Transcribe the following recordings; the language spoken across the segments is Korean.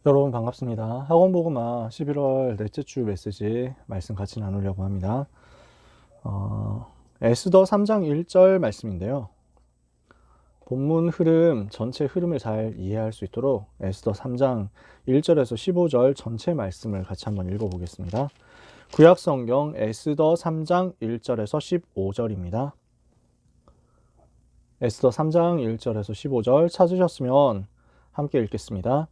여러분 반갑습니다. 학원보그마 11월 넷째 주 메시지 말씀 같이 나누려고 합니다. 에스더 3장 1절 말씀인데요. 본문 흐름, 전체 흐름을 잘 이해할 수 있도록 에스더 3장 1절에서 15절 전체 말씀을 같이 한번 읽어보겠습니다. 구약성경 에스더 3장 1절에서 15절입니다. 에스더 3장 1절에서 15절 찾으셨으면 함께 읽겠습니다.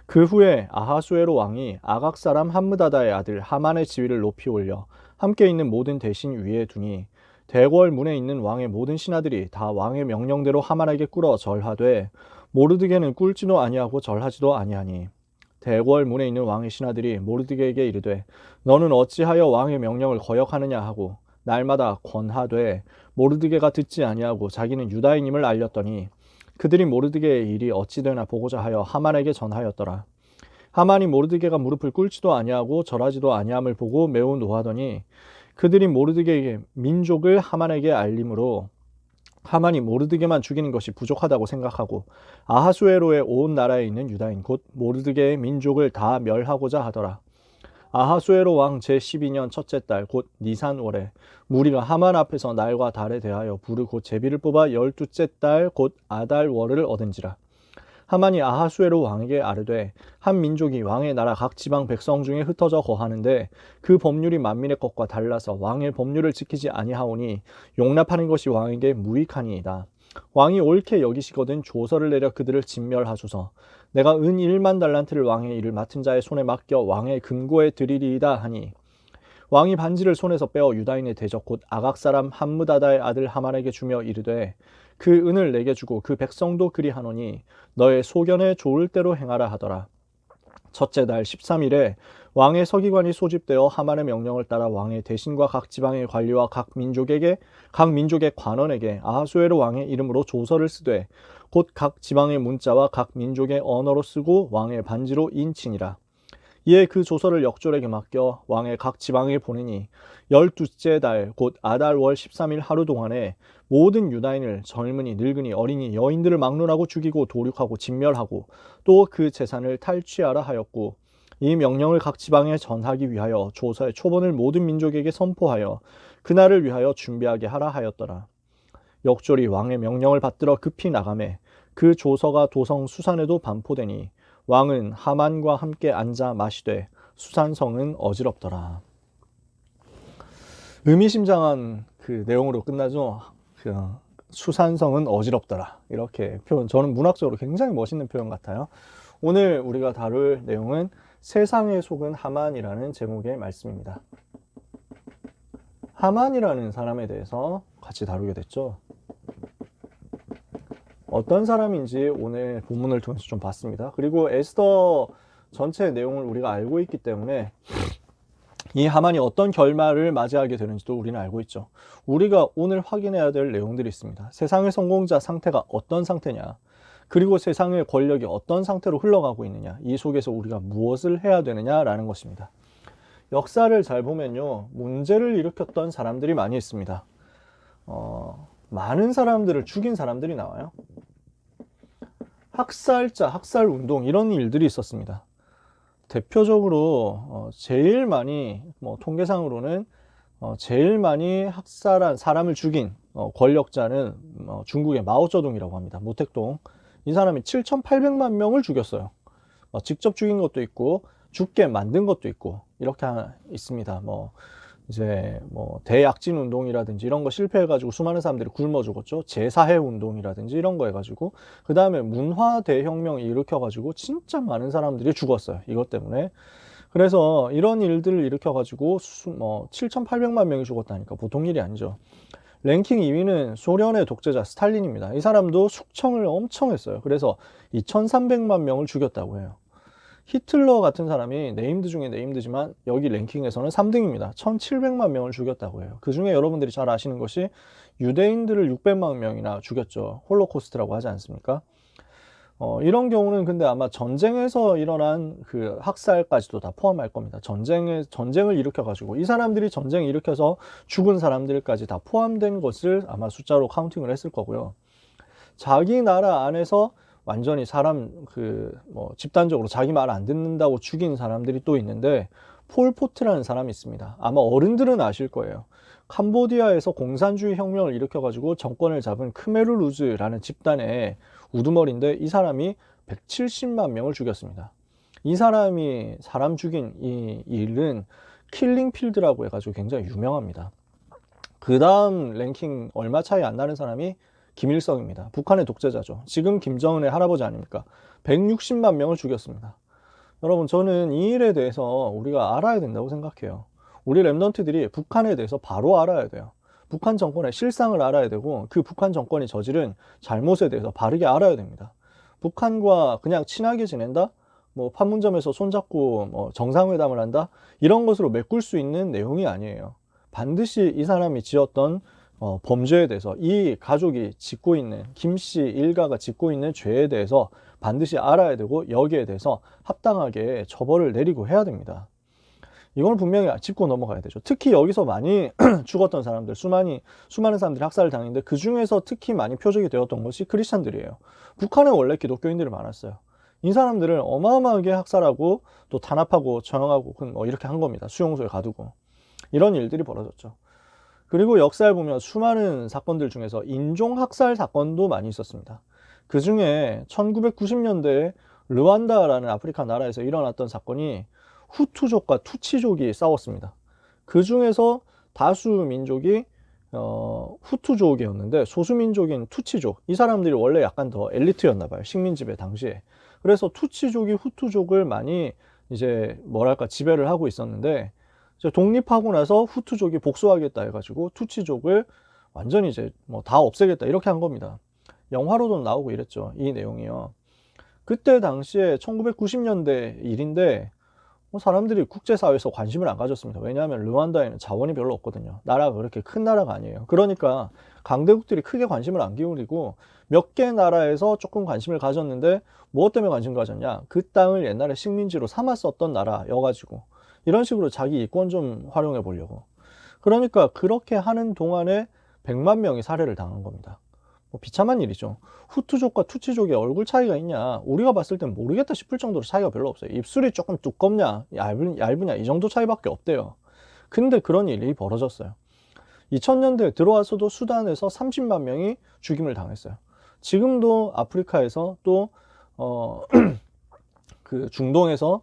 그 후에 아하수에로 왕이 아각 사람 함므다다의 아들 하만의 지위를 높이 올려 함께 있는 모든 대신 위에 두니 대궐 문에 있는 왕의 모든 신하들이 다 왕의 명령대로 하만에게 꿇어 절하되 모르드게는 꿇지도 아니하고 절하지도 아니하니 대궐 문에 있는 왕의 신하들이 모르드게에게 이르되 너는 어찌하여 왕의 명령을 거역하느냐 하고 날마다 권하되 모르드게가 듣지 아니하고 자기는 유다인임을 알렸더니 그들이 모르드게의 일이 어찌 되나 보고자 하여 하만에게 전하였더라. 하만이 모르드게가 무릎을 꿇지도 아니하고 절하지도 아니함을 보고 매우 노하더니 그들이 모르드게에게 민족을 하만에게 알림으로 하만이 모르드게만 죽이는 것이 부족하다고 생각하고 아하수에로의 온 나라에 있는 유다인 곧 모르드게의 민족을 다 멸하고자 하더라. 아하수에로 왕 제12년 첫째 달 곧 니산월에 무리가 하만 앞에서 날과 달에 대하여 부르 곧 제비를 뽑아 12째 달 곧 아달월을 얻은지라. 하만이 아하수에로 왕에게 아뢰되 한 민족이 왕의 나라 각 지방 백성 중에 흩어져 거하는데 그 법률이 만민의 것과 달라서 왕의 법률을 지키지 아니하오니 용납하는 것이 왕에게 무익하니이다. 왕이 옳게 여기시거든 조서를 내려 그들을 진멸하소서. 내가 은 1만 달란트를 왕의 일을 맡은 자의 손에 맡겨 왕의 금고에 드리리이다 하니 왕이 반지를 손에서 빼어 유다인의 대적 곧 아각 사람 함므다다의 아들 하만에게 주며 이르되 그 은을 내게 주고 그 백성도 그리하노니 너의 소견에 좋을 대로 행하라 하더라. 첫째 달 13일에 왕의 서기관이 소집되어 하만의 명령을 따라 왕의 대신과 각 지방의 관리와 각 민족의 관원에게 아하수에로 왕의 이름으로 조서를 쓰되 곧 각 지방의 문자와 각 민족의 언어로 쓰고 왕의 반지로 인치니라. 이에 그 조서를 역졸에게 맡겨 왕의 각 지방에 보내니 12째 달 곧 아달월 13일 하루 동안에 모든 유다인을 젊은이 늙은이 어린이 여인들을 막론하고 죽이고 도륙하고 진멸하고 또 그 재산을 탈취하라 하였고 이 명령을 각 지방에 전하기 위하여 조서의 초본을 모든 민족에게 선포하여 그날을 위하여 준비하게 하라 하였더라. 역졸이 왕의 명령을 받들어 급히 나가매 그 조서가 도성 수산에도 반포되니 왕은 하만과 함께 앉아 마시되 수산성은 어지럽더라. 의미심장한 그 내용으로 끝나죠. 수산성은 어지럽더라. 이렇게 표현, 저는 문학적으로 굉장히 멋있는 표현 같아요. 오늘 우리가 다룰 내용은 세상에 속은 하만이라는 제목의 말씀입니다. 하만이라는 사람에 대해서 같이 다루게 됐죠. 어떤 사람인지 오늘 본문을 통해서 좀 봤습니다. 그리고 에스더 전체 내용을 우리가 알고 있기 때문에 이 하만이 어떤 결말을 맞이하게 되는지도 우리는 알고 있죠. 우리가 오늘 확인해야 될 내용들이 있습니다. 세상의 성공자 상태가 어떤 상태냐, 그리고 세상의 권력이 어떤 상태로 흘러가고 있느냐, 이 속에서 우리가 무엇을 해야 되느냐라는 것입니다. 역사를 잘 보면요, 문제를 일으켰던 사람들이 많이 있습니다. 많은 사람들을 죽인 사람들이 나와요. 학살자, 학살운동 이런 일들이 있었습니다. 대표적으로 제일 많이 통계상으로는 제일 많이 학살한 사람을 죽인 권력자는 중국의 마오쩌둥이라고 합니다. 모택동. 이 사람이 7,800만 명을 죽였어요. 직접 죽인 것도 있고 죽게 만든 것도 있고 이렇게 있습니다. 이제 대약진 운동이라든지 이런 거 실패해가지고 수많은 사람들이 굶어 죽었죠. 제사해 운동이라든지 이런 거 해가지고 그 다음에 문화 대혁명 일으켜가지고 진짜 많은 사람들이 죽었어요. 이것 때문에. 그래서 이런 일들을 일으켜가지고 7,800만 명이 죽었다니까 보통 일이 아니죠. 랭킹 2위는 소련의 독재자 스탈린입니다. 이 사람도 숙청을 엄청 했어요. 그래서 2,300만 명을 죽였다고 해요. 히틀러 같은 사람이 네임드 중에 네임드지만 여기 랭킹에서는 3등입니다. 1,700만 명을 죽였다고 해요. 그 중에 여러분들이 잘 아시는 것이 유대인들을 600만 명이나 죽였죠. 홀로코스트라고 하지 않습니까? 이런 경우는 근데 아마 전쟁에서 일어난 그 학살까지도 다 포함할 겁니다. 전쟁을 일으켜가지고 이 사람들이 전쟁을 일으켜서 죽은 사람들까지 다 포함된 것을 아마 숫자로 카운팅을 했을 거고요. 자기 나라 안에서 완전히 사람 집단적으로 자기 말 안 듣는다고 죽인 사람들이 또 있는데, 폴포트라는 사람이 있습니다. 아마 어른들은 아실 거예요. 캄보디아에서 공산주의 혁명을 일으켜가지고 정권을 잡은 크메르루즈라는 집단의 우두머리인데, 이 사람이 170만 명을 죽였습니다. 이 사람이 사람 죽인 이 일은 킬링필드라고 해가지고 굉장히 유명합니다. 그 다음 랭킹 얼마 차이 안 나는 사람이 김일성입니다. 북한의 독재자죠. 지금 김정은의 할아버지 아닙니까? 160만 명을 죽였습니다. 여러분, 저는 이 일에 대해서 우리가 알아야 된다고 생각해요. 우리 랩런트들이 북한에 대해서 바로 알아야 돼요. 북한 정권의 실상을 알아야 되고, 그 북한 정권이 저지른 잘못에 대해서 바르게 알아야 됩니다. 북한과 그냥 친하게 지낸다? 판문점에서 손잡고 정상회담을 한다? 이런 것으로 메꿀 수 있는 내용이 아니에요. 반드시 이 사람이 지었던 범죄에 대해서, 이 가족이 짓고 있는, 김씨 일가가 짓고 있는 죄에 대해서 반드시 알아야 되고, 여기에 대해서 합당하게 처벌을 내리고 해야 됩니다. 이걸 분명히 짚고 넘어가야 되죠. 특히 여기서 많이 죽었던 사람들, 수많은 사람들이 학살을 당했는데, 그 중에서 특히 많이 표적이 되었던 것이 크리스찬들이에요. 북한에 원래 기독교인들이 많았어요. 이 사람들을 어마어마하게 학살하고 또 탄압하고 처형하고 이렇게 한 겁니다. 수용소에 가두고. 이런 일들이 벌어졌죠. 그리고 역사를 보면 수많은 사건들 중에서 인종학살 사건도 많이 있었습니다. 그 중에 1990년대에 르완다라는 아프리카 나라에서 일어났던 사건이 후투족과 투치족이 싸웠습니다. 그 중에서 다수 민족이 후투족이었는데, 소수민족인 투치족, 이 사람들이 원래 약간 더 엘리트였나 봐요. 식민지배 당시에. 그래서 투치족이 후투족을 많이 지배를 하고 있었는데, 독립하고 나서 후투족이 복수하겠다 해가지고 투치족을 완전히 다 없애겠다 이렇게 한 겁니다. 영화로도 나오고 이랬죠. 이 내용이요. 그때 당시에 1990년대 일인데, 사람들이 국제사회에서 관심을 안 가졌습니다. 왜냐하면 르완다에는 자원이 별로 없거든요. 나라가 그렇게 큰 나라가 아니에요. 그러니까 강대국들이 크게 관심을 안 기울이고, 몇 개 나라에서 조금 관심을 가졌는데, 무엇 때문에 관심 가졌냐? 그 땅을 옛날에 식민지로 삼았었던 나라여가지고 이런 식으로 자기 이권 좀 활용해 보려고. 그러니까 그렇게 하는 동안에 100만 명이 살해를 당한 겁니다. 비참한 일이죠. 후투족과 투치족의 얼굴 차이가 있냐? 우리가 봤을 땐 모르겠다 싶을 정도로 차이가 별로 없어요. 입술이 조금 두껍냐, 얇으냐, 이 정도 차이밖에 없대요. 근데 그런 일이 벌어졌어요. 2000년대에 들어와서도 수단에서 30만 명이 죽임을 당했어요. 지금도 아프리카에서 또 그 중동에서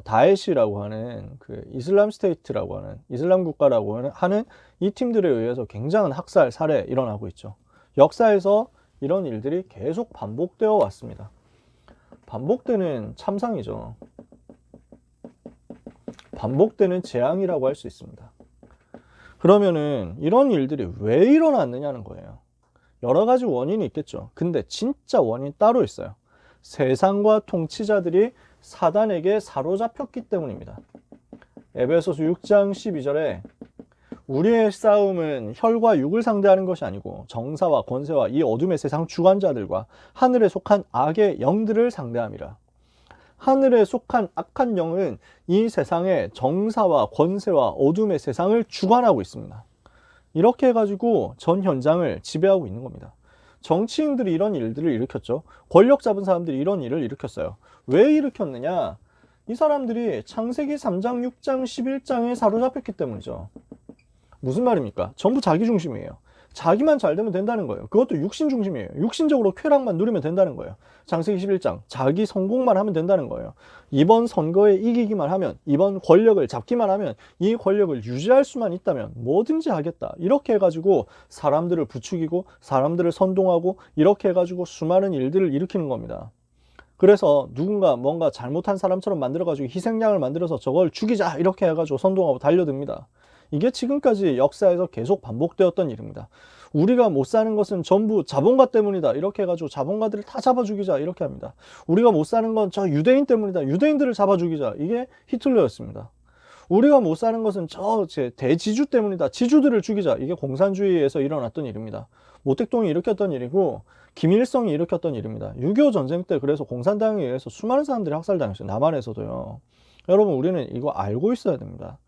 다에시라고 하는 그 이슬람 스테이트라고 하는 이슬람 국가라고 하는 이 팀들에 의해서 굉장한 학살, 살해 일어나고 있죠. 역사에서 이런 일들이 계속 반복되어 왔습니다. 반복되는 참상이죠. 반복되는 재앙이라고 할 수 있습니다. 그러면은 이런 일들이 왜 일어났느냐는 거예요. 여러 가지 원인이 있겠죠. 근데 진짜 원인이 따로 있어요. 세상과 통치자들이 사단에게 사로잡혔기 때문입니다. 에베소서 6장 12절에 우리의 싸움은 혈과 육을 상대하는 것이 아니고 정사와 권세와 이 어둠의 세상 주관자들과 하늘에 속한 악의 영들을 상대함이라. 하늘에 속한 악한 영은 이 세상의 정사와 권세와 어둠의 세상을 주관하고 있습니다. 이렇게 해가지고 전 현장을 지배하고 있는 겁니다. 정치인들이 이런 일들을 일으켰죠. 권력 잡은 사람들이 이런 일을 일으켰어요. 왜 일으켰느냐? 이 사람들이 창세기 3장, 6장, 11장에 사로잡혔기 때문이죠. 무슨 말입니까? 전부 자기 중심이에요. 자기만 잘 되면 된다는 거예요. 그것도 육신 중심이에요. 육신적으로 쾌락만 누리면 된다는 거예요. 창세기 11장, 자기 성공만 하면 된다는 거예요. 이번 선거에 이기기만 하면, 이번 권력을 잡기만 하면, 이 권력을 유지할 수만 있다면 뭐든지 하겠다. 이렇게 해가지고 사람들을 부추기고 사람들을 선동하고 이렇게 해가지고 수많은 일들을 일으키는 겁니다. 그래서 누군가 뭔가 잘못한 사람처럼 만들어가지고 희생양을 만들어서 저걸 죽이자 이렇게 해가지고 선동하고 달려듭니다. 이게 지금까지 역사에서 계속 반복되었던 일입니다. 우리가 못 사는 것은 전부 자본가 때문이다 이렇게 해가지고 자본가들을 다 잡아 죽이자 이렇게 합니다. 우리가 못 사는 건 저 유대인 때문이다, 유대인들을 잡아 죽이자, 이게 히틀러였습니다. 우리가 못 사는 것은 저 대지주 때문이다, 지주들을 죽이자, 이게 공산주의에서 일어났던 일입니다. 모택동이 일으켰던 일이고 김일성이 일으켰던 일입니다. 6.25 전쟁 때 그래서 공산당에 의해서 수많은 사람들이 학살당했어요. 남한에서도요. 여러분, 우리는 이거 알고 있어야 됩니다.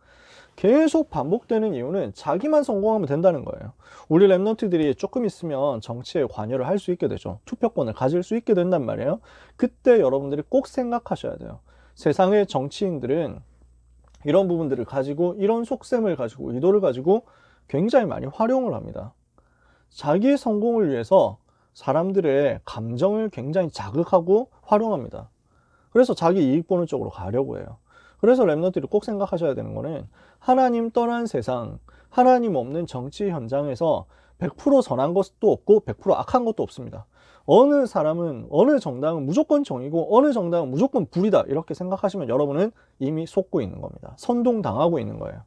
계속 반복되는 이유는 자기만 성공하면 된다는 거예요. 우리 랩런트들이 조금 있으면 정치에 관여를 할 수 있게 되죠. 투표권을 가질 수 있게 된단 말이에요. 그때 여러분들이 꼭 생각하셔야 돼요. 세상의 정치인들은 이런 부분들을 가지고, 이런 속셈을 가지고, 의도를 가지고 굉장히 많이 활용을 합니다. 자기 성공을 위해서 사람들의 감정을 굉장히 자극하고 활용합니다. 그래서 자기 이익 보는 쪽으로 가려고 해요. 그래서 랩런트들이 꼭 생각하셔야 되는 거는, 하나님 떠난 세상, 하나님 없는 정치 현장에서 100% 선한 것도 없고 100% 악한 것도 없습니다. 어느 사람은, 어느 정당은 무조건 정이고 어느 정당은 무조건 불이다, 이렇게 생각하시면 여러분은 이미 속고 있는 겁니다. 선동당하고 있는 거예요.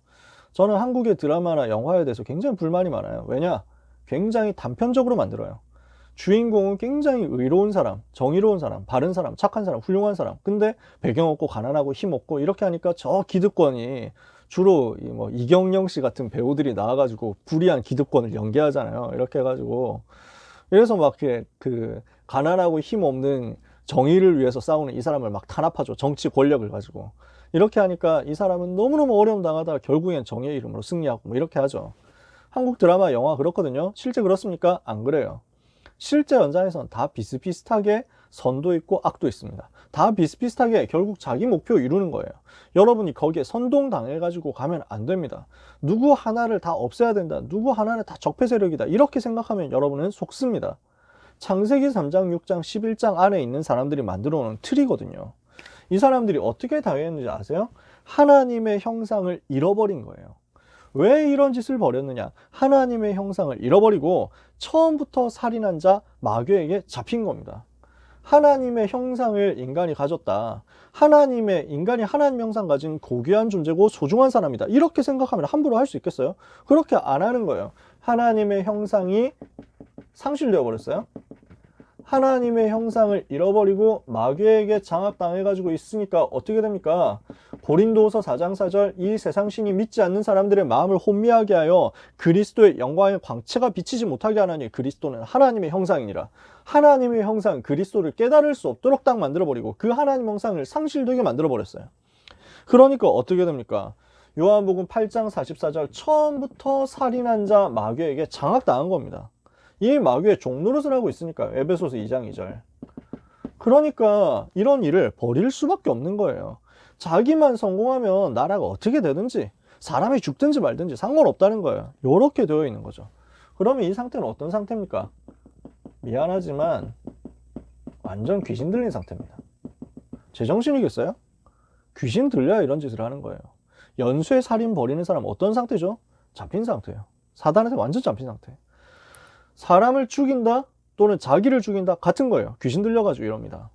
저는 한국의 드라마나 영화에 대해서 굉장히 불만이 많아요. 왜냐? 굉장히 단편적으로 만들어요. 주인공은 굉장히 의로운 사람, 정의로운 사람, 바른 사람, 착한 사람, 훌륭한 사람. 근데 배경 없고 가난하고 힘 없고 이렇게 하니까 저 기득권이, 주로 뭐 이경영 씨 같은 배우들이 나와가지고 불의한 기득권을 연기하잖아요. 이렇게 해가지고, 그래서 막 이렇게 그 가난하고 힘 없는 정의를 위해서 싸우는 이 사람을 막 탄압하죠. 정치 권력을 가지고. 이렇게 하니까 이 사람은 너무너무 어려움 당하다가 결국엔 정의의 이름으로 승리하고 뭐 이렇게 하죠. 한국 드라마, 영화 그렇거든요. 실제 그렇습니까? 안 그래요. 실제 현장에서는 다 비슷비슷하게 선도 있고 악도 있습니다. 다 비슷비슷하게 결국 자기 목표 이루는 거예요. 여러분이 거기에 선동당해가지고 가면 안 됩니다. 누구 하나를 다 없애야 된다, 누구 하나는 다 적폐 세력이다, 이렇게 생각하면 여러분은 속습니다. 창세기 3장, 6장, 11장 안에 있는 사람들이 만들어 놓은 틀이거든요. 이 사람들이 어떻게 당했는지 아세요? 하나님의 형상을 잃어버린 거예요. 왜 이런 짓을 벌였느냐? 하나님의 형상을 잃어버리고 처음부터 살인한 자 마귀에게 잡힌 겁니다. 하나님의 형상을 인간이 가졌다. 인간이 하나님 형상 가진 고귀한 존재고 소중한 사람이다, 이렇게 생각하면 함부로 할 수 있겠어요? 그렇게 안 하는 거예요. 하나님의 형상이 상실되어 버렸어요. 하나님의 형상을 잃어버리고 마귀에게 장악당해가지고 있으니까 어떻게 됩니까? 고린도후서 4장 4절, 이 세상 신이 믿지 않는 사람들의 마음을 혼미하게 하여 그리스도의 영광의 광채가 비치지 못하게 하나니 그리스도는 하나님의 형상이니라. 하나님의 형상, 그리스도를 깨달을 수 없도록 딱 만들어버리고 그 하나님 형상을 상실되게 만들어버렸어요. 그러니까 어떻게 됩니까? 요한복음 8장 44절, 처음부터 살인한 자 마귀에게 장악당한 겁니다. 이 마귀의 종노릇을 하고 있으니까. 에베소서 2장 2절. 그러니까 이런 일을 벌일 수밖에 없는 거예요. 자기만 성공하면 나라가 어떻게 되든지, 사람이 죽든지 말든지 상관없다는 거예요. 이렇게 되어 있는 거죠. 그러면 이 상태는 어떤 상태입니까? 미안하지만 완전 귀신 들린 상태입니다. 제정신이겠어요? 귀신 들려야 이런 짓을 하는 거예요. 연쇄 살인 벌이는 사람 어떤 상태죠? 잡힌 상태예요. 사단한테 완전 잡힌 상태. 사람을 죽인다 또는 자기를 죽인다 같은 거예요. 귀신 들려가지고 이럽니다.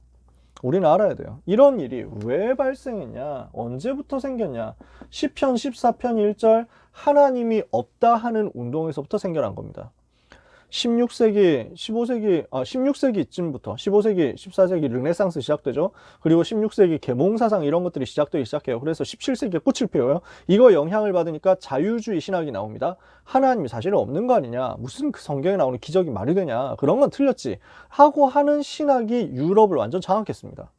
우리는 알아야 돼요. 이런 일이 왜 발생했냐, 언제부터 생겼냐. 시편 14편 1절, 하나님이 없다 하는 운동에서부터 생겨난 겁니다. 16세기, 16세기쯤부터 15세기, 14세기 르네상스 시작되죠. 그리고 16세기 계몽사상 이런 것들이 시작되기 시작해요. 그래서 17세기에 꽃을 피워요. 이거 영향을 받으니까 자유주의 신학이 나옵니다. 하나님이 사실은 없는 거 아니냐, 무슨 그 성경에 나오는 기적이 말이 되냐, 그런 건 틀렸지 하고 하는 신학이 유럽을 완전 장악했습니다.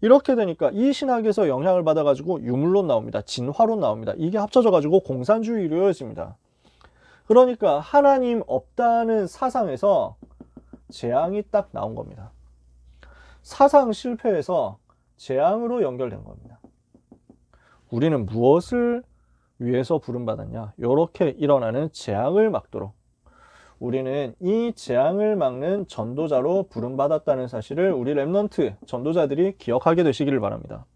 이렇게 되니까 이 신학에서 영향을 받아가지고 유물론 나옵니다. 진화론 나옵니다. 이게 합쳐져가지고 공산주의로 이어집니다. 그러니까 하나님 없다는 사상에서 재앙이 딱 나온 겁니다. 사상 실패에서 재앙으로 연결된 겁니다. 우리는 무엇을 위해서 부름받았냐? 이렇게 일어나는 재앙을 막도록 우리는 이 재앙을 막는 전도자로 부름받았다는 사실을 우리 랩넌트 전도자들이 기억하게 되시기를 바랍니다.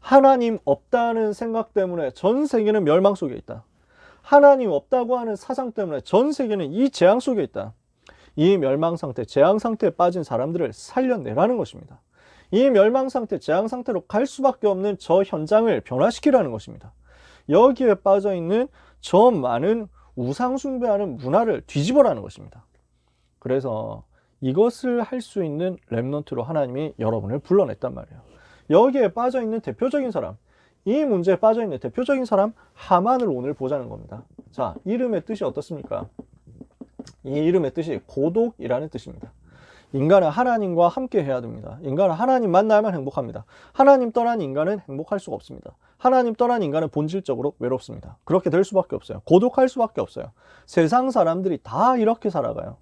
하나님 없다는 생각 때문에 전 세계는 멸망 속에 있다. 하나님 없다고 하는 사상 때문에 전 세계는 이 재앙 속에 있다. 이 멸망 상태, 재앙 상태에 빠진 사람들을 살려내라는 것입니다. 이 멸망 상태, 재앙 상태로 갈 수밖에 없는 저 현장을 변화시키라는 것입니다. 여기에 빠져 있는 저 많은 우상 숭배하는 문화를 뒤집어라는 것입니다. 그래서 이것을 할 수 있는 랩넌트로 하나님이 여러분을 불러냈단 말이에요. 여기에 빠져 있는 대표적인 사람, 이 문제에 빠져있는 대표적인 사람 하만을 오늘 보자는 겁니다. 자, 이름의 뜻이 어떻습니까? 이 이름의 뜻이 고독이라는 뜻입니다. 인간은 하나님과 함께 해야 됩니다. 인간은 하나님 만나야만 행복합니다. 하나님 떠난 인간은 행복할 수가 없습니다. 하나님 떠난 인간은 본질적으로 외롭습니다. 그렇게 될 수밖에 없어요. 고독할 수밖에 없어요. 세상 사람들이 다 이렇게 살아가요.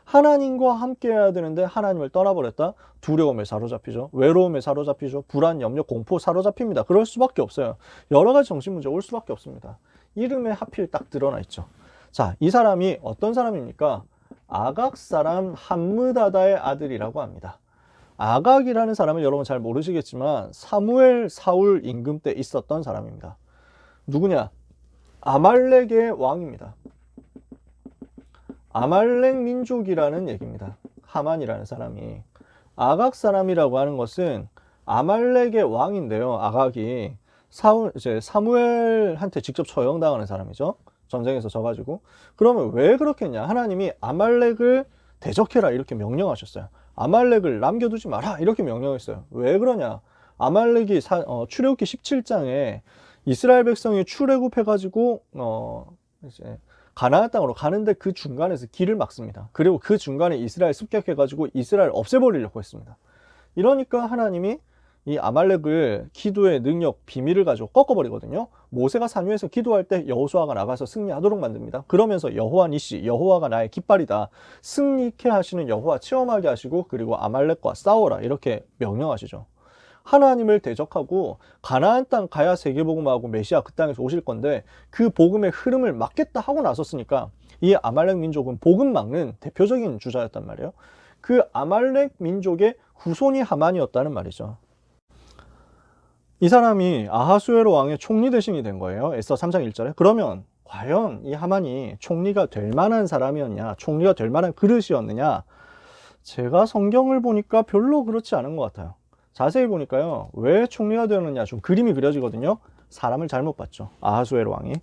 하나님과 함께 해야 되는데 하나님을 떠나버렸다? 두려움에 사로잡히죠. 외로움에 사로잡히죠. 불안, 염려, 공포 사로잡힙니다. 그럴 수밖에 없어요. 여러 가지 정신문제 올 수밖에 없습니다. 이름에 하필 딱 드러나 있죠. 자, 이 사람이 어떤 사람입니까? 아각 사람 함므다다의 아들이라고 합니다. 아각이라는 사람을 여러분 잘 모르시겠지만 사무엘 사울 임금 때 있었던 사람입니다. 누구냐? 아말렉의 왕입니다. 아말렉 민족이라는 얘기입니다. 하만이라는 사람이. 아각 사람이라고 하는 것은 아말렉의 왕인데요. 아각이 사무엘한테 직접 처형당하는 사람이죠. 전쟁에서 져가지고. 그러면 왜 그렇겠냐? 하나님이 아말렉을 대적해라 이렇게 명령하셨어요. 아말렉을 남겨두지 마라 이렇게 명령했어요. 왜 그러냐? 아말렉이 출애굽기 17장에 이스라엘 백성이 출애굽해가지고 이제 가나안 땅으로 가는데 그 중간에서 길을 막습니다. 그리고 그 중간에 이스라엘 습격해가지고 이스라엘 없애버리려고 했습니다. 이러니까 하나님이 이 아말렉을 기도의 능력, 비밀을 가지고 꺾어버리거든요. 모세가 산 위에서 기도할 때 여호수아가 나가서 승리하도록 만듭니다. 그러면서 여호와 니시, 여호와가 나의 깃발이다. 승리케 하시는 여호와 체험하게 하시고 그리고 아말렉과 싸워라 이렇게 명령하시죠. 하나님을 대적하고 가나안 땅 가야 세계복음하고 메시아 그 땅에서 오실 건데 그 복음의 흐름을 막겠다 하고 나섰으니까 이 아말렉 민족은 복음 막는 대표적인 주자였단 말이에요. 그 아말렉 민족의 후손이 하만이었다는 말이죠. 이 사람이 아하수에로 왕의 총리 대신이 된 거예요. 에스더 3장 1절에. 그러면 과연 이 하만이 총리가 될 만한 사람이었냐, 총리가 될 만한 그릇이었느냐? 제가 성경을 보니까 별로 그렇지 않은 것 같아요. 자세히 보니까요, 왜 총리가 되었느냐 좀 그림이 그려지거든요. 사람을 잘못 봤죠. 아하수에로 왕이.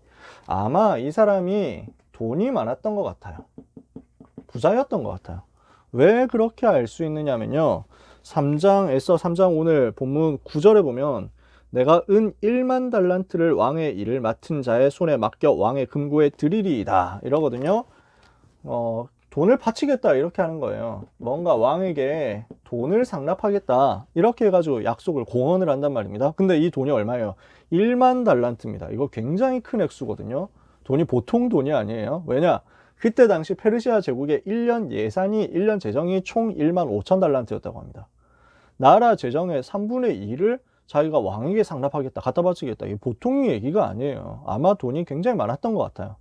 아마 이 사람이 돈이 많았던 것 같아요. 부자였던 것 같아요. 왜 그렇게 알 수 있느냐면요, 에스더 3장 오늘 본문 9절에 보면 내가 은 1만 달란트를 왕의 일을 맡은 자의 손에 맡겨 왕의 금고에 드리리이다 이러거든요. 돈을 바치겠다 이렇게 하는 거예요. 뭔가 왕에게 돈을 상납하겠다 이렇게 해가지고 약속을 공언을 한단 말입니다. 근데 이 돈이 얼마예요? 1만 달란트입니다. 이거 굉장히 큰 액수거든요. 돈이 보통 돈이 아니에요. 왜냐? 그때 당시 페르시아 제국의 1년 예산이 1년 재정이 총 1만 5천 달란트였다고 합니다. 나라 재정의 3분의 2를 자기가 왕에게 상납하겠다, 갖다 바치겠다. 이게 보통 얘기가 아니에요. 아마 돈이 굉장히 많았던 것 같아요.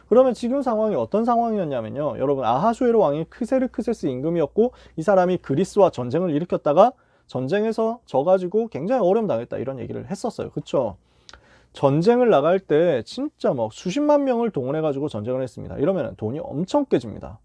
그러면 지금 상황이 어떤 상황이었냐면요, 여러분, 아하수에로 왕이 크세르크세스 임금이었고 이 사람이 그리스와 전쟁을 일으켰다가 전쟁에서 져가지고 굉장히 어려움 당했다 이런 얘기를 했었어요. 그쵸? 전쟁을 나갈 때 진짜 뭐 수십만 명을 동원해가지고 전쟁을 했습니다. 이러면 돈이 엄청 깨집니다.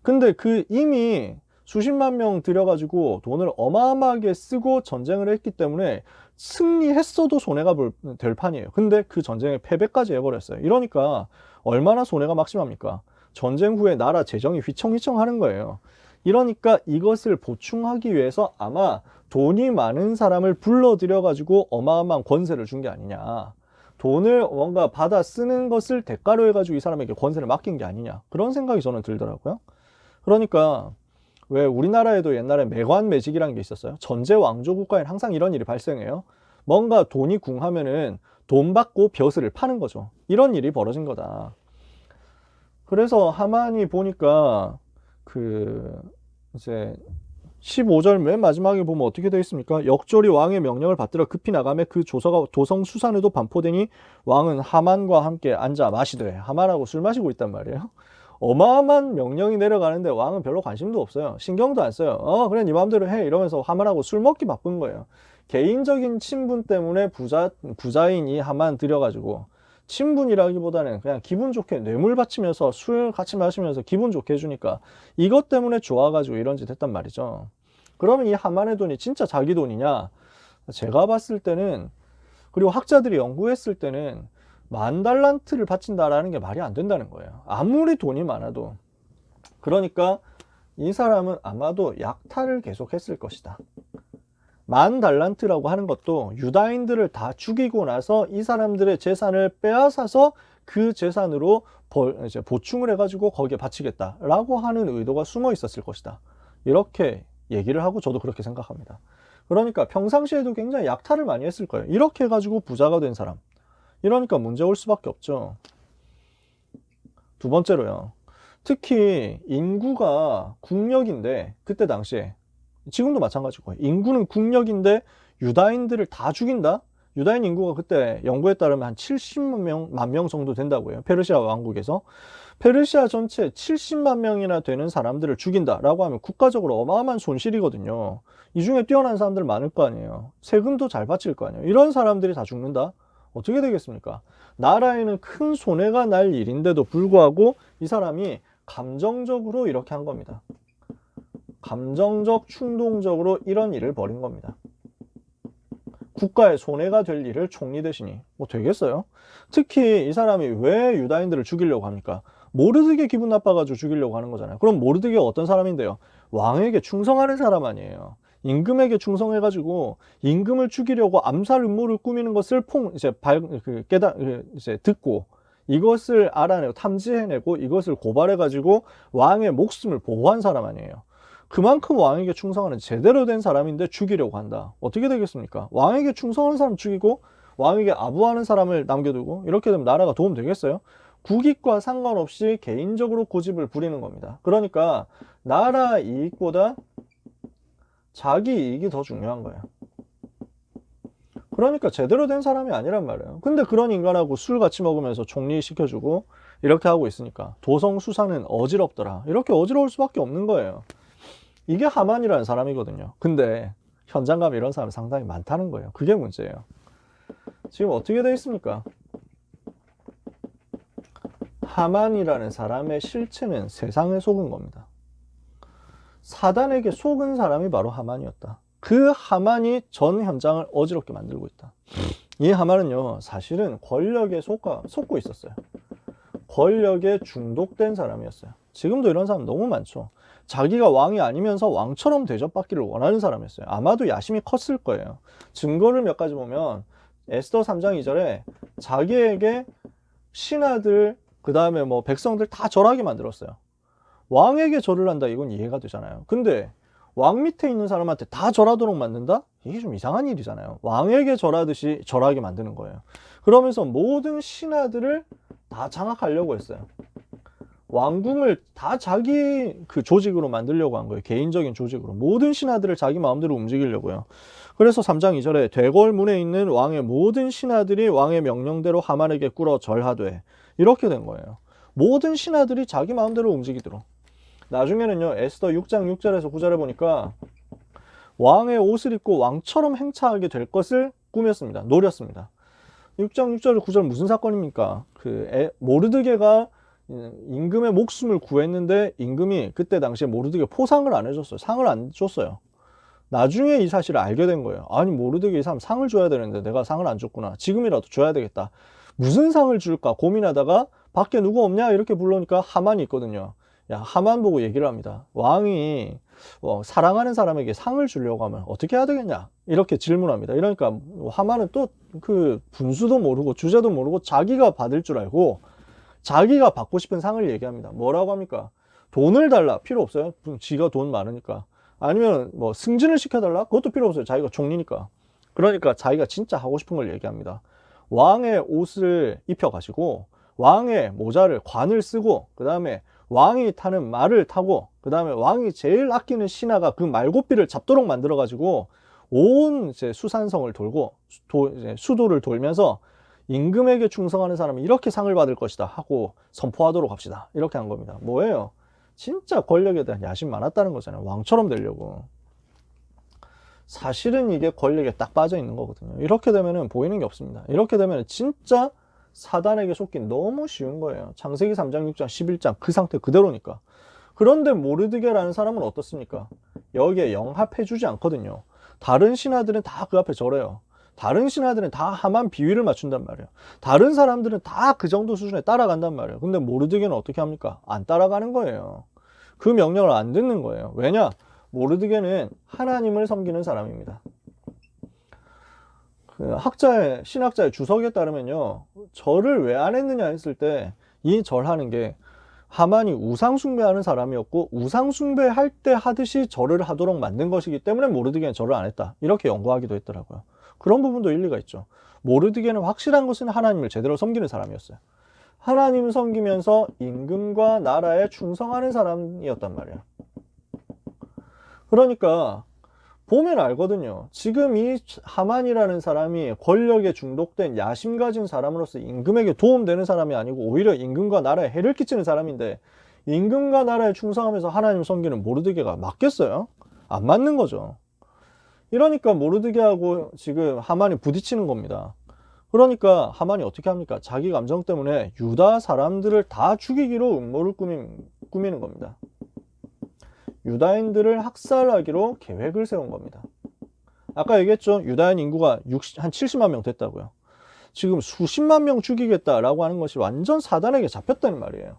근데 이미 수십만 명 들여가지고 돈을 어마어마하게 쓰고 전쟁을 했기 때문에 승리했어도 손해가 될 판이에요. 근데 그 전쟁에 패배까지 해버렸어요. 이러니까 얼마나 손해가 막심합니까? 전쟁 후에 나라 재정이 휘청휘청하는 거예요. 이러니까 이것을 보충하기 위해서 아마 돈이 많은 사람을 불러들여가지고 어마어마한 권세를 준 게 아니냐. 돈을 뭔가 받아 쓰는 것을 대가로 해가지고 이 사람에게 권세를 맡긴 게 아니냐. 그런 생각이 저는 들더라고요. 그러니까 왜 우리나라에도 옛날에 매관매직이라는 게 있었어요. 전제 왕조 국가엔 항상 이런 일이 발생해요. 뭔가 돈이 궁하면은 돈 받고 벼슬을 파는 거죠. 이런 일이 벌어진 거다. 그래서 하만이 보니까 이제 15절 맨 마지막에 보면 어떻게 되어 있습니까? 역졸이 왕의 명령을 받들어 급히 나가매 그 조서가 도성 수산에도 반포되니 왕은 하만과 함께 앉아 마시되, 하만하고 술 마시고 있단 말이에요. 어마어마한 명령이 내려가는데 왕은 별로 관심도 없어요. 신경도 안 써요. 그래 네 마음대로 해 이러면서 하만하고 술 먹기 바쁜 거예요. 개인적인 친분 때문에 부자인 이 하만 들여가지고, 친분이라기보다는 그냥 기분 좋게 뇌물 바치면서 술 같이 마시면서 기분 좋게 해주니까 이것 때문에 좋아가지고 이런 짓 했단 말이죠. 그러면 이 하만의 돈이 진짜 자기 돈이냐? 제가 봤을 때는, 그리고 학자들이 연구했을 때는 10,000달란트를 바친다라는 게 말이 안 된다는 거예요. 아무리 돈이 많아도. 그러니까 이 사람은 아마도 약탈을 계속했을 것이다. 10,000달란트라고 하는 것도 유다인들을 다 죽이고 나서 이 사람들의 재산을 빼앗아서 그 재산으로 이제 보충을 해가지고 거기에 바치겠다라고 하는 의도가 숨어 있었을 것이다. 이렇게 얘기를 하고 저도 그렇게 생각합니다. 그러니까 평상시에도 굉장히 약탈을 많이 했을 거예요. 이렇게 해가지고 부자가 된 사람. 이러니까 문제 올 수밖에 없죠. 두 번째로요. 특히 인구가 국력인데 그때 당시에 지금도 마찬가지고 인구는 국력인데 유다인들을 다 죽인다? 유다인 인구가 그때 연구에 따르면 한 70만 명 정도 된다고 해요. 페르시아 왕국에서. 페르시아 전체 70만 명이나 되는 사람들을 죽인다라고 하면 국가적으로 어마어마한 손실이거든요. 이 중에 뛰어난 사람들 많을 거 아니에요. 세금도 잘 바칠 거 아니에요. 이런 사람들이 다 죽는다? 어떻게 되겠습니까? 나라에는 큰 손해가 날 일인데도 불구하고 이 사람이 감정적으로 이렇게 한 겁니다. 감정적, 충동적으로 이런 일을 벌인 겁니다. 국가에 손해가 될 일을 총리 대신이 뭐 되겠어요? 특히 이 사람이 왜 유다인들을 죽이려고 합니까? 모르드게 기분 나빠가지고 죽이려고 하는 거잖아요. 그럼 모르드게가 어떤 사람인데요? 왕에게 충성하는 사람 아니에요. 임금에게 충성해가지고 임금을 죽이려고 암살 음모를 꾸미는 것을 이제 듣고 이것을 알아내고 탐지해내고 이것을 고발해가지고 왕의 목숨을 보호한 사람 아니에요. 그만큼 왕에게 충성하는 제대로 된 사람인데 죽이려고 한다. 어떻게 되겠습니까? 왕에게 충성하는 사람 죽이고 왕에게 아부하는 사람을 남겨두고 이렇게 되면 나라가 도움 되겠어요? 국익과 상관없이 개인적으로 고집을 부리는 겁니다. 그러니까 나라 이익보다 자기 이익이 더 중요한 거예요. 그러니까 제대로 된 사람이 아니란 말이에요. 근데 그런 인간하고 술 같이 먹으면서 총리 시켜주고 이렇게 하고 있으니까 도성수사는 어지럽더라. 이렇게 어지러울 수밖에 없는 거예요. 이게 하만이라는 사람이거든요. 근데 현장 가면 이런 사람이 상당히 많다는 거예요. 그게 문제예요. 지금 어떻게 되어 있습니까? 하만이라는 사람의 실체는 세상에 속은 겁니다. 사단에게 속은 사람이 바로 하만이었다. 그 하만이 전 현장을 어지럽게 만들고 있다. 이 하만은요, 사실은 권력에 속고 있었어요. 권력에 중독된 사람이었어요. 지금도 이런 사람 너무 많죠. 자기가 왕이 아니면서 왕처럼 대접받기를 원하는 사람이었어요. 아마도 야심이 컸을 거예요. 증거를 몇 가지 보면 에스더 3장 2절에 자기에게 신하들 그 다음에 뭐 백성들 다 절하게 만들었어요. 왕에게 절을 한다, 이건 이해가 되잖아요. 근데 왕 밑에 있는 사람한테 다 절하도록 만든다? 이게 좀 이상한 일이잖아요. 왕에게 절하듯이 절하게 만드는 거예요. 그러면서 모든 신하들을 다 장악하려고 했어요. 왕궁을 다 자기 그 조직으로 만들려고 한 거예요. 개인적인 조직으로. 모든 신하들을 자기 마음대로 움직이려고요. 그래서 3장 2절에 대궐문에 있는 왕의 모든 신하들이 왕의 명령대로 하만에게 꿇어 절하되, 이렇게 된 거예요. 모든 신하들이 자기 마음대로 움직이도록. 나중에는요, 에스더 6장 6절에서 9절에 보니까 왕의 옷을 입고 왕처럼 행차하게 될 것을 꾸몄습니다. 노렸습니다. 6장 6절 9절 무슨 사건입니까? 모르드게가 임금의 목숨을 구했는데 임금이 그때 당시에 모르드게 포상을 안 해줬어요. 상을 안 줬어요. 나중에 이 사실을 알게 된 거예요. 아니, 모르드게 이 사람 상을 줘야 되는데 내가 상을 안 줬구나. 지금이라도 줘야 되겠다. 무슨 상을 줄까 고민하다가 밖에 누구 없냐 이렇게 불러니까 하만이 있거든요. 야, 하만 보고 얘기를 합니다. 왕이 사랑하는 사람에게 상을 주려고 하면 어떻게 해야 되겠냐 이렇게 질문합니다. 이러니까 하만은 또 그 분수도 모르고 주제도 모르고 자기가 받을 줄 알고 자기가 받고 싶은 상을 얘기합니다. 뭐라고 합니까? 돈을 달라. 필요 없어요. 지가 돈 많으니까. 아니면 뭐 승진을 시켜달라. 그것도 필요 없어요. 자기가 총리니까. 그러니까 자기가 진짜 하고 싶은 걸 얘기합니다. 왕의 옷을 입혀가지고 왕의 모자를 관을 쓰고 그 다음에 왕이 타는 말을 타고 그 다음에 왕이 제일 아끼는 신하가 그 말고삐를 잡도록 만들어가지고 온 이제 수산성을 돌고 이제 수도를 돌면서 임금에게 충성하는 사람은 이렇게 상을 받을 것이다 하고 선포하도록 합시다. 이렇게 한 겁니다. 뭐예요? 진짜 권력에 대한 야심 많았다는 거잖아요. 왕처럼 되려고. 사실은 이게 권력에 딱 빠져 있는 거거든요. 이렇게 되면은 보이는 게 없습니다. 이렇게 되면 진짜 사단에게 속긴 너무 쉬운 거예요. 창세기 3장 6장 11장 그 상태 그대로니까. 그런데 모르드게라는 사람은 어떻습니까? 여기에 영합해 주지 않거든요. 다른 신하들은 다 그 앞에 절해요. 다른 신하들은 다 하만 비위를 맞춘단 말이에요. 다른 사람들은 다 그 정도 수준에 따라간단 말이에요. 근데 모르드게는 어떻게 합니까? 안 따라가는 거예요. 그 명령을 안 듣는 거예요. 왜냐? 모르드게는 하나님을 섬기는 사람입니다. 신학자의 주석에 따르면요, 절을 왜 안 했느냐 했을 때 이 절하는 게 하만이 우상숭배하는 사람이었고 우상숭배할 때 하듯이 절을 하도록 만든 것이기 때문에 모르드게는 절을 안 했다. 이렇게 연구하기도 했더라고요. 그런 부분도 일리가 있죠. 모르드게는 확실한 것은 하나님을 제대로 섬기는 사람이었어요. 하나님 섬기면서 임금과 나라에 충성하는 사람이었단 말이야. 그러니까 보면 알거든요. 지금 이 하만이라는 사람이 권력에 중독된 야심 가진 사람으로서 임금에게 도움되는 사람이 아니고 오히려 임금과 나라에 해를 끼치는 사람인데 임금과 나라에 충성하면서 하나님 섬기는 모르드게가 맞겠어요? 안 맞는 거죠. 이러니까 모르드게하고 지금 하만이 부딪히는 겁니다. 그러니까 하만이 어떻게 합니까? 자기 감정 때문에 유다 사람들을 다 죽이기로 음모를 꾸미는 겁니다. 유다인들을 학살하기로 계획을 세운 겁니다. 아까 얘기했죠. 유다인 인구가 한 70만 명 됐다고요. 지금 수십만 명 죽이겠다라고 하는 것이 완전 사단에게 잡혔다는 말이에요.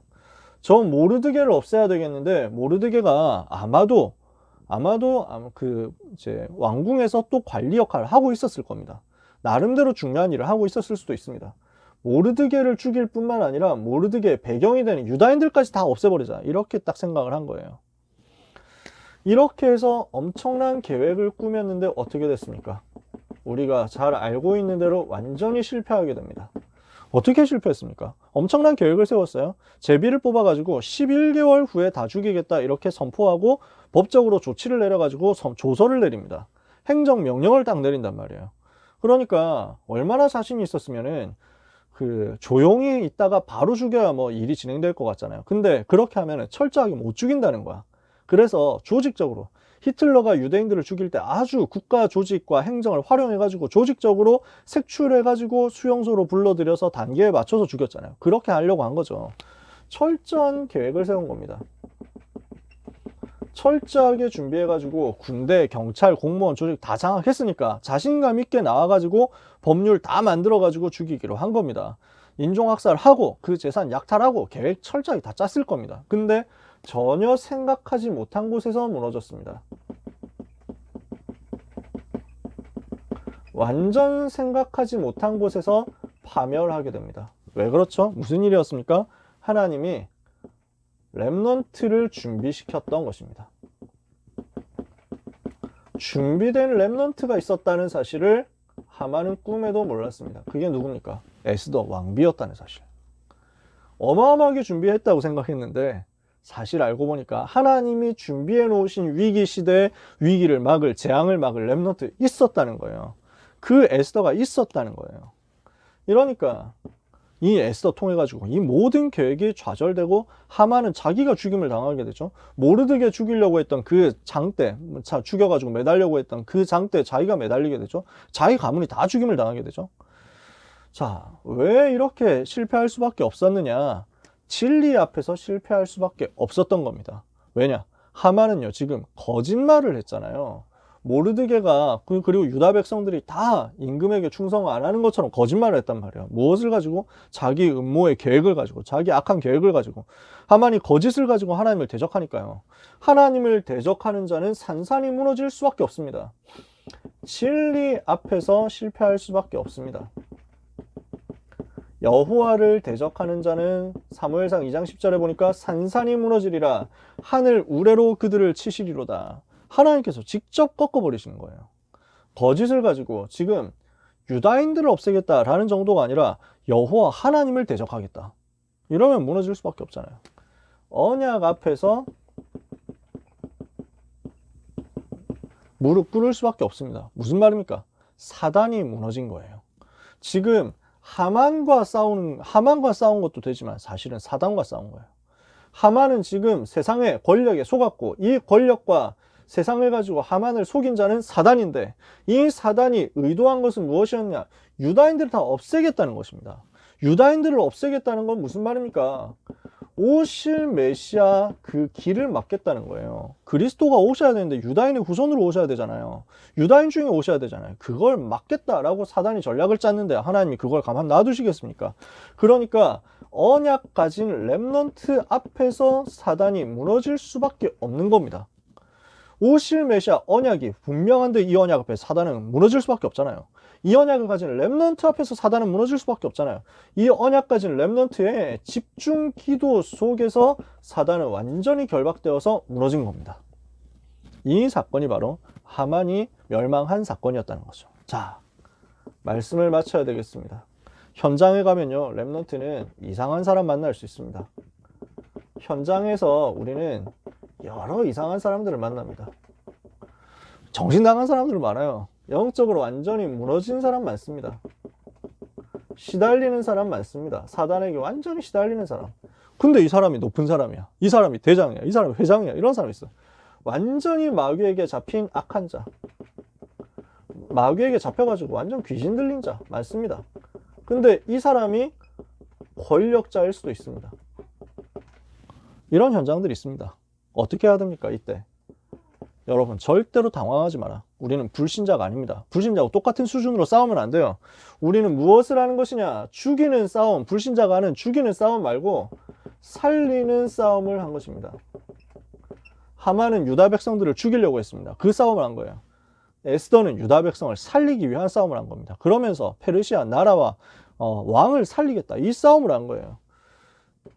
저 모르드게를 없애야 되겠는데 모르드게가 아마도 이제 왕궁에서 또 관리 역할을 하고 있었을 겁니다. 나름대로 중요한 일을 하고 있었을 수도 있습니다. 모르드게를 죽일 뿐만 아니라 모르드게의 배경이 되는 유다인들까지 다 없애버리자. 이렇게 딱 생각을 한 거예요. 이렇게 해서 엄청난 계획을 꾸몄는데 어떻게 됐습니까? 우리가 잘 알고 있는 대로 완전히 실패하게 됩니다. 어떻게 실패했습니까? 엄청난 계획을 세웠어요. 제비를 뽑아가지고 11개월 후에 다 죽이겠다 이렇게 선포하고 법적으로 조치를 내려가지고 조서를 내립니다. 행정명령을 딱 내린단 말이에요. 그러니까 얼마나 자신이 있었으면은 조용히 있다가 바로 죽여야 뭐 일이 진행될 것 같잖아요. 근데 그렇게 하면은 철저하게 못 죽인다는 거야. 그래서 조직적으로 히틀러가 유대인들을 죽일 때 아주 국가 조직과 행정을 활용해가지고 조직적으로 색출해가지고 수용소로 불러들여서 단계에 맞춰서 죽였잖아요. 그렇게 하려고 한 거죠. 철저한 계획을 세운 겁니다. 철저하게 준비해가지고 군대, 경찰, 공무원, 조직 다 장악했으니까 자신감 있게 나와가지고 법률 다 만들어가지고 죽이기로 한 겁니다. 인종학살하고 그 재산 약탈하고 계획 철저하게 다 짰을 겁니다. 근데 전혀 생각하지 못한 곳에서 무너졌습니다. 완전 생각하지 못한 곳에서 파멸하게 됩니다. 왜 그렇죠? 무슨 일이었습니까? 하나님이 렘넌트를 준비시켰던 것입니다. 준비된 렘넌트가 있었다는 사실을 하만은 꿈에도 몰랐습니다. 그게 누굽니까? 에스더 왕비였다는 사실. 어마어마하게 준비했다고 생각했는데 사실 알고 보니까 하나님이 준비해 놓으신 위기 시대에 위기를 막을, 재앙을 막을 렘넌트 있었다는 거예요. 그 에스더가 있었다는 거예요. 이러니까 이 에스더 통해 가지고 이 모든 계획이 좌절되고 하만은 자기가 죽임을 당하게 되죠. 모르드게 죽이려고 했던 그 장대, 죽여가지고 매달려고 했던 그 장대에 자기가 매달리게 되죠. 자기 가문이 다 죽임을 당하게 되죠. 자, 왜 이렇게 실패할 수밖에 없었느냐? 진리 앞에서 실패할 수밖에 없었던 겁니다. 왜냐? 하만은요 지금 거짓말을 했잖아요. 모르드게가 그리고 유다 백성들이 다 임금에게 충성 안 하는 것처럼 거짓말을 했단 말이에요. 무엇을 가지고? 자기 음모의 계획을 가지고, 자기 악한 계획을 가지고. 하만이 거짓을 가지고 하나님을 대적하니까요. 하나님을 대적하는 자는 산산이 무너질 수밖에 없습니다. 진리 앞에서 실패할 수밖에 없습니다. 여호와를 대적하는 자는 사무엘상 2장 10절에 보니까 산산이 무너지리라 하늘 우레로 그들을 치시리로다. 하나님께서 직접 꺾어버리시는 거예요. 거짓을 가지고 지금 유다인들을 없애겠다라는 정도가 아니라 여호와 하나님을 대적하겠다. 이러면 무너질 수밖에 없잖아요. 언약 앞에서 무릎 꿇을 수밖에 없습니다. 무슨 말입니까? 사단이 무너진 거예요. 지금 하만과 싸운 것도 되지만 사실은 사단과 싸운 거예요. 하만은 지금 세상의 권력에 속았고 이 권력과 세상을 가지고 하만을 속인 자는 사단인데 이 사단이 의도한 것은 무엇이었냐? 유다인들을 다 없애겠다는 것입니다. 유다인들을 없애겠다는 건 무슨 말입니까? 오실 메시아 그 길을 막겠다는 거예요. 그리스도가 오셔야 되는데 유다인의 후손으로 오셔야 되잖아요. 유다인 중에 오셔야 되잖아요. 그걸 막겠다라고 사단이 전략을 짰는데 하나님이 그걸 가만 놔두시겠습니까? 그러니까 언약 가진 렘넌트 앞에서 사단이 무너질 수밖에 없는 겁니다. 오실 메시아 언약이 분명한데 이 언약 앞에 사단은 무너질 수밖에 없잖아요. 이 언약을 가진 렘넌트 앞에서 사단은 무너질 수밖에 없잖아요. 이 언약 가진 렘넌트의 집중 기도 속에서 사단은 완전히 결박되어서 무너진 겁니다. 이 사건이 바로 하만이 멸망한 사건이었다는 거죠. 자, 말씀을 마쳐야 되겠습니다. 현장에 가면요, 렘넌트는 이상한 사람 만날 수 있습니다. 현장에서 우리는 여러 이상한 사람들을 만납니다. 정신 나간 사람들 많아요. 영적으로 완전히 무너진 사람 많습니다. 시달리는 사람 많습니다. 사단에게 완전히 시달리는 사람. 근데 이 사람이 높은 사람이야. 이 사람이 대장이야. 이 사람이 회장이야. 이런 사람이 있어. 완전히 마귀에게 잡힌 악한 자. 마귀에게 잡혀가지고 완전 귀신 들린 자 많습니다. 근데 이 사람이 권력자일 수도 있습니다. 이런 현장들이 있습니다. 어떻게 해야 됩니까? 이때 여러분 절대로 당황하지 마라. 우리는 불신자가 아닙니다. 불신자하고 똑같은 수준으로 싸우면 안 돼요. 우리는 무엇을 하는 것이냐? 죽이는 싸움, 불신자가 하는 죽이는 싸움 말고 살리는 싸움을 한 것입니다. 하만은 유다 백성들을 죽이려고 했습니다. 그 싸움을 한 거예요. 에스더는 유다 백성을 살리기 위한 싸움을 한 겁니다. 그러면서 페르시아 나라와 왕을 살리겠다, 이 싸움을 한 거예요.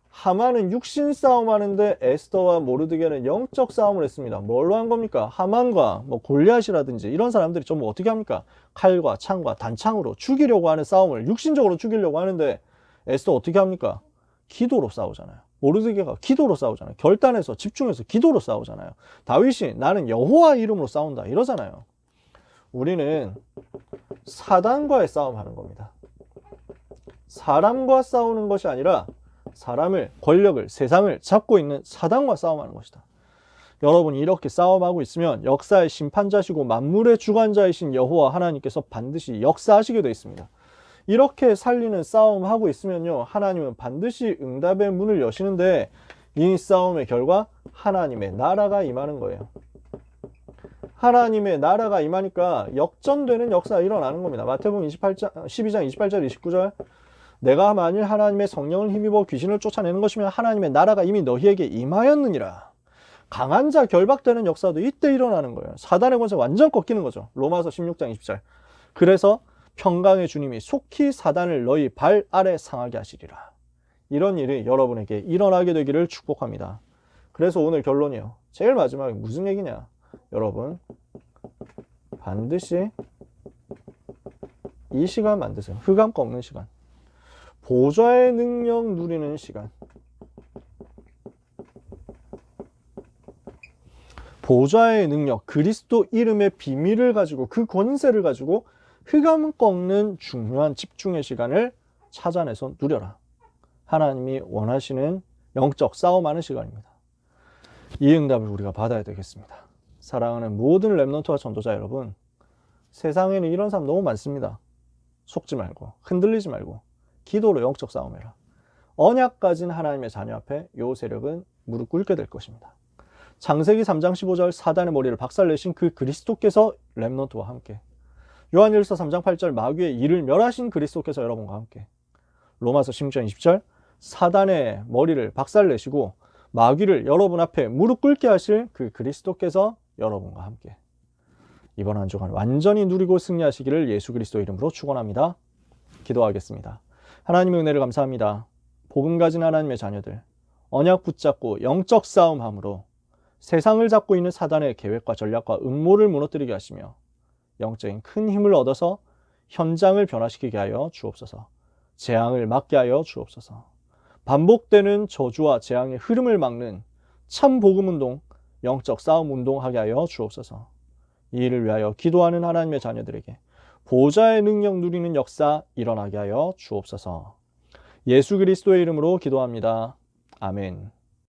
하만은 육신 싸움 하는데 에스더와 모르드게는 영적 싸움을 했습니다. 뭘로 한 겁니까? 하만과 골리앗이라든지 이런 사람들이 전부 어떻게 합니까? 칼과 창과 단창으로 죽이려고 하는 싸움을 육신적으로 죽이려고 하는데 에스더 어떻게 합니까? 기도로 싸우잖아요. 모르드게가 기도로 싸우잖아요. 결단해서 집중해서 기도로 싸우잖아요. 다윗이 나는 여호와 이름으로 싸운다 이러잖아요. 우리는 사단과의 싸움하는 겁니다. 사람과 싸우는 것이 아니라 사람을, 권력을, 세상을 잡고 있는 사단과 싸움하는 것이다. 여러분이 이렇게 싸움하고 있으면 역사의 심판자시고 만물의 주관자이신 여호와 하나님께서 반드시 역사하시게 되어 있습니다. 이렇게 살리는 싸움하고 있으면요, 하나님은 반드시 응답의 문을 여시는데 이 싸움의 결과 하나님의 나라가 임하는 거예요. 하나님의 나라가 임하니까 역전되는 역사가 일어나는 겁니다. 마태복음 12장 28절 29절 내가 만일 하나님의 성령을 힘입어 귀신을 쫓아내는 것이면 하나님의 나라가 이미 너희에게 임하였느니라. 강한 자 결박되는 역사도 이때 일어나는 거예요. 사단의 권세 완전 꺾이는 거죠. 로마서 16장 20절 그래서 평강의 주님이 속히 사단을 너희 발 아래 상하게 하시리라. 이런 일이 여러분에게 일어나게 되기를 축복합니다. 그래서 오늘 결론이요, 제일 마지막에 무슨 얘기냐, 여러분 반드시 이 시간 만드세요. 흑암 꺾는 시간, 보좌의 능력 누리는 시간. 보좌의 능력, 그리스도 이름의 비밀을 가지고, 그 권세를 가지고 흑암 꺾는 중요한 집중의 시간을 찾아내서 누려라. 하나님이 원하시는 영적 싸움하는 시간입니다. 이 응답을 우리가 받아야 되겠습니다. 사랑하는 모든 렘넌트와 전도자 여러분, 세상에는 이런 사람 너무 많습니다. 속지 말고, 흔들리지 말고 기도로 영적 싸움해라. 언약 가진 하나님의 자녀 앞에 요 세력은 무릎 꿇게 될 것입니다. 창세기 3장 15절 사단의 머리를 박살내신 그 그리스도께서 렘넌트와 함께, 요한일서 3장 8절 마귀의 일을 멸하신 그리스도께서 여러분과 함께, 로마서 16장 20절 사단의 머리를 박살내시고 마귀를 여러분 앞에 무릎 꿇게 하실 그 그리스도께서 여러분과 함께 이번 한 주간 완전히 누리고 승리하시기를 예수 그리스도 이름으로 축원합니다. 기도하겠습니다. 하나님의 은혜를 감사합니다. 복음 가진 하나님의 자녀들, 언약 붙잡고 영적 싸움함으로 세상을 잡고 있는 사단의 계획과 전략과 음모를 무너뜨리게 하시며 영적인 큰 힘을 얻어서 현장을 변화시키게 하여 주옵소서. 재앙을 막게 하여 주옵소서. 반복되는 저주와 재앙의 흐름을 막는 참 복음 운동, 영적 싸움 운동하게 하여 주옵소서. 이 일을 위하여 기도하는 하나님의 자녀들에게 보좌의 능력 누리는 역사 일어나게 하여 주옵소서. 예수 그리스도의 이름으로 기도합니다. 아멘.